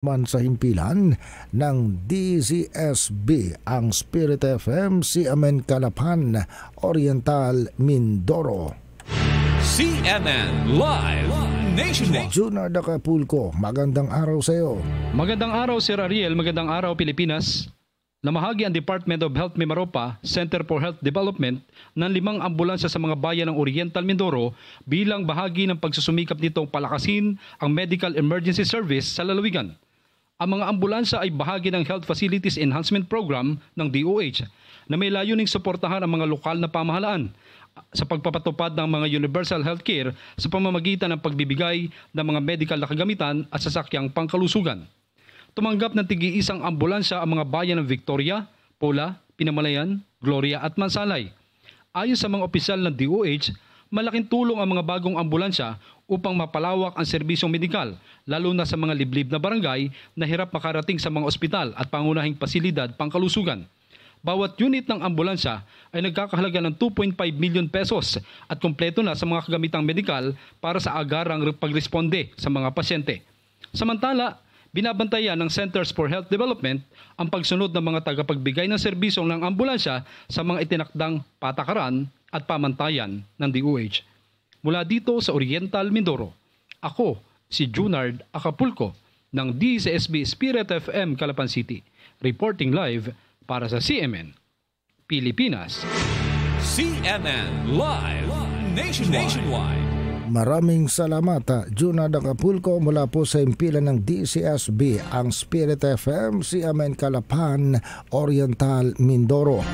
man sa himpilan ng DZSB ang Spirit FM CMN Calapan, Oriental, Mindoro. CMN Live Nationwide. Junard Acapulco, magandang araw sa iyo. Magandang araw Sir Ariel, magandang araw Pilipinas. Namahagi ang Department of Health Mimaropa, Center for Health Development ng 5 ambulansya sa mga bayan ng Oriental Mindoro bilang bahagi ng pagsusumikap nitong palakasin ang medical emergency service sa lalawigan. Ang mga ambulansya ay bahagi ng Health Facilities Enhancement Program ng DOH na may layuning suportahan ang mga lokal na pamahalaan sa pagpapatupad ng mga universal healthcare sa pamamagitan ng pagbibigay ng mga medical na kagamitan at sasakyang pangkalusugan. Tumanggap ng tig-iisang ambulansya ang mga bayan ng Victoria, Pola, Pinamalayan, Gloria at Mansalay. Ayon sa mga opisyal ng DOH, malaking tulong ang mga bagong ambulansya upang mapalawak ang serbisyong medikal, lalo na sa mga liblib na barangay na hirap makarating sa mga ospital at pangunahing pasilidad pangkalusugan. Bawat unit ng ambulansya ay nagkakahalaga ng 2.5 million pesos at kumpleto na sa mga kagamitang medikal para sa agarang pagresponde sa mga pasyente. Samantala, binabantayan ng Centers for Health Development ang pagsunod ng mga tagapagbigay ng serbisyong ng ambulansya sa mga itinakdang patakaran at pamantayan ng DOH. Mula dito sa Oriental Mindoro, ako si Junard Acapulco ng DZSB Spirit FM Calapan City, reporting live para sa CMN Pilipinas. CMN Live Nationwide. Maraming salamat, Junard Acapulco, mula po sa himpilan ng DZSB, ang Spirit FM CMN Calapan, Oriental, Mindoro.